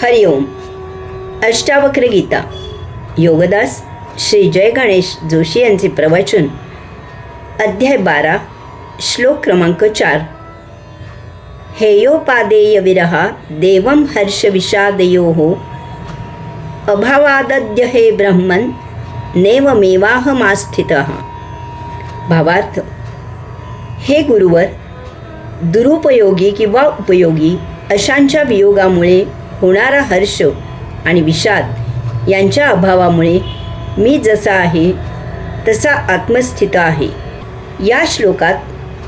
हरिओम. अष्टावक्र गीता योगदास श्री जय गणेश जोशी यांचे प्रवचन. अध्याय 12 श्लोक क्रमांक 4. हेयोपादेय विरहा देवं हर्ष विषादयोः अभावादद्य हे ब्रह्मन् नेवमेवाहमास्थितः. भावार्थ. हे गुरुवर, दुरुपयोगी किंवा उपयोगी अशांच्या वियोगामुळे होणारा हर्ष आणि विषाद यांच्या अभावामुळे मी जसा आहे तसा आत्मस्थित आहे. या श्लोकात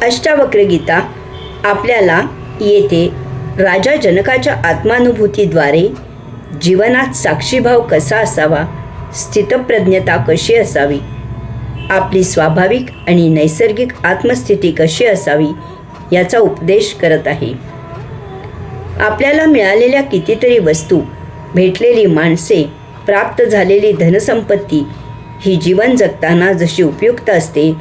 अष्टावक्र गीता आपल्याला येथे राजा जनकाच्या आत्मानुभूतीद्वारे जीवनात साक्षीभाव कसा असावा, स्थितप्रज्ञता कशी असावी, आपली स्वाभाविक आणि नैसर्गिक आत्मस्थिती कशी असावी याचा उपदेश करत आहे. आपल्याला मिळालेल्या कितीतरी वस्तू, भेटलेली माणसे, प्राप्त झालेली धनसंपत्ती ही जीवन जगताना जशी उपयुक्त असते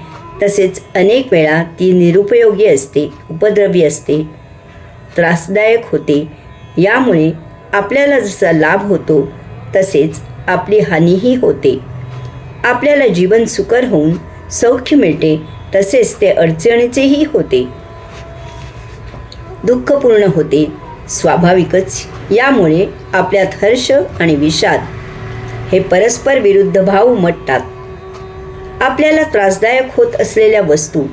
तसेच अनेक वेळा ती निरुपयोगी असते, उपद्रवी असते, त्रासदायक होते. यामुळे आपल्याला जसा लाभ होतो तसेच आपली हानीही होते. आपल्याला जीवन सुकर होऊन सौख्य मिळते तसेच ते अडचणीचेही होते, दुःखपूर्ण होते. स्वाभाविकच यामुळे आपल्यात हर्ष आणि विषाद हे परस्पर विरुद्ध भाव उमटतात. आपल्याला त्रासदायक होत असलेल्या वस्तू,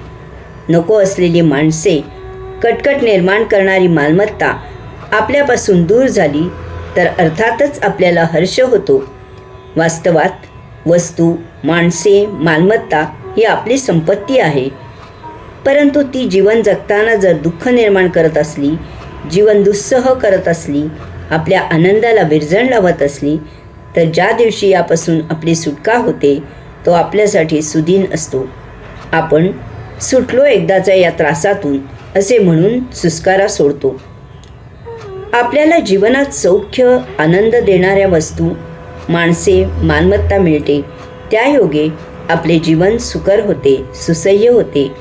नको असलेली माणसे, कटकट निर्माण करणारी मालमत्ता आपल्यापासून दूर झाली तर अर्थातच आपल्याला हर्ष होतो. वास्तवात वस्तू, माणसे, मालमत्ता ही आपली संपत्ती आहे. परंतु ती जीवन जगताना जर दुःख निर्माण करत असली, जीवन दुस्सह करत असली, आपल्या आनंदाला विरजण लावत असली तर ज्या दिवशी यापासून आपली सुटका होते तो आपल्यासाठी सुदीन असतो. आपण सुटलो एकदाचा या त्रासातून असे म्हणून सुस्कारा सोडतो. आपल्याला जीवनात सौख्य, आनंद देणाऱ्या वस्तू, माणसे, मालमत्ता मिळते. त्यायोगे आपले जीवन सुकर होते, सुसह्य होते.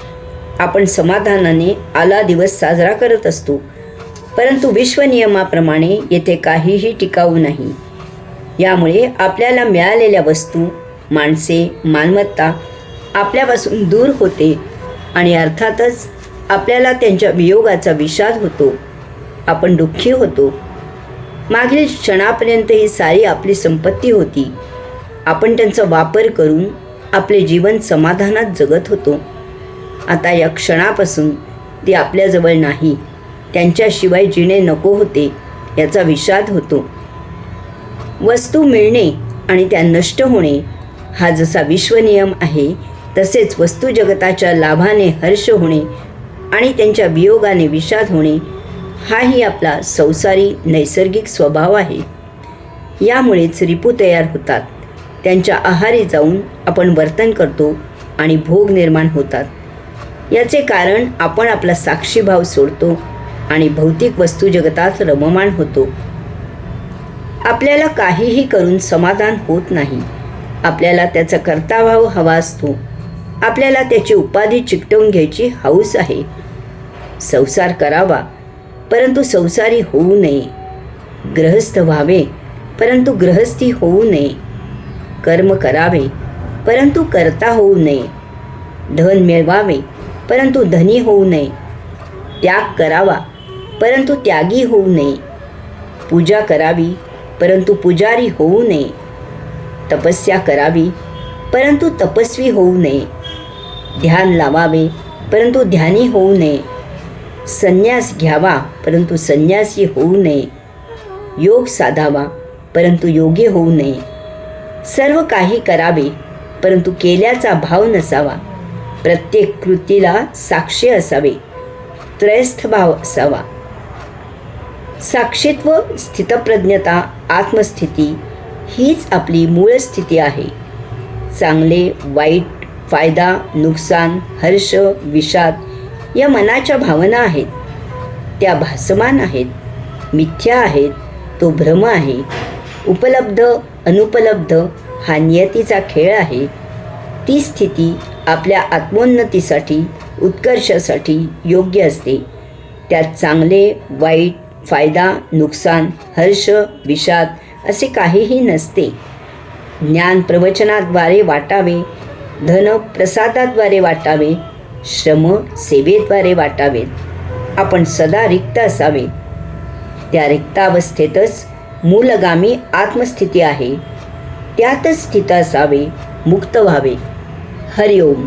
आपण समाधानाने आला दिवस साजरा करत असतो. परंतु विश्वनियमाप्रमाणे येथे काहीही टिकाऊ नाही. यामुळे आपल्याला मिळालेल्या वस्तू, माणसे, मालमत्ता आपल्यापासून दूर होते आणि अर्थातच आपल्याला त्यांच्या वियोगाचा विषाद होतो. आपण दुःखी होतो. मागील क्षणापर्यंत ही सारी आपली संपत्ती होती. आपण त्यांचा वापर करून आपले जीवन समाधानात जगत होतो. आता या क्षणापासून ती आपल्याजवळ नाही. त्यांच्याशिवाय जिणे नको होते याचा विषाद होतो. वस्तू मिळणे आणि त्या नष्ट होणे हा जसा विश्वनियम आहे तसेच वस्तू जगताच्या लाभाने हर्ष होणे आणि त्यांच्या वियोगाने विषाद होणे हाही आपला संसारी नैसर्गिक स्वभाव आहे. यामुळेच रिपू तयार होतात. त्यांच्या आहारी जाऊन आपण वर्तन करतो आणि भोग निर्माण होतात. याचे कारण आपण आपला साक्षीभाव सोडतो आणि भौतिक वस्तू जगतात रममाण होतो. आपल्याला काहीही करून समाधान होत नाही. आपल्याला त्याचा कर्ताभाव हवा असतो. आपल्याला त्याची उपाधी चिकटवून घ्यायची हौस आहे. संसार करावा परंतु संसारी होऊ नये. गृहस्थ व्हावे परंतु गृहस्थी होऊ नये. कर्म करावे परंतु कर्ता होऊ नये. धन मिळवावे परंतु धनी होऊ नये. त्याग करावा परंतु त्यागी होऊ नये. पूजा करावी परंतु पुजारी होऊ नये. तपस्या करावी परंतु तपस्वी होऊ नये. ध्यान लावावे परंतु ध्यानी होऊ नये. संन्यास घ्यावा परंतु संन्यासी होऊ नये. योग साधावा परंतु योगी होऊ नये. सर्व काही करावे परंतु केल्याचा भाव नसावा. प्रत्येक कृतीला साक्षी असावे. त्रयस्थ भाव असावा. साक्षीत्व, स्थितप्रज्ञता, आत्मस्थिती हीच आपली मूळ स्थिती आहे. चांगले, वाईट, फायदा, नुकसान, हर्ष, विषाद या मनाच्या भावना आहेत. त्या भासमान आहेत, मिथ्या आहेत, तो भ्रम आहे. उपलब्ध, अनुपलब्ध हा नियतीचा खेळ आहे. ती स्थिती आपल्या आत्मोन्नतीसाठी, उत्कर्षासाठी योग्य असते. त्यात चांगले, वाईट, फायदा नुकसान, हर्ष विषाद असे काहीही नसते. ज्ञान प्रवचनाद्वारे वाटावे, धन प्रसादाद्वारे वाटावे, श्रम सेवेद्वारे वाटावेत. आपण सदा रिक्त असावे. त्या रिक्तावस्थेतच मूलगामी आत्मस्थिती आहे. त्यातच स्थित असावे, मुक्त व्हावे. हरिओम.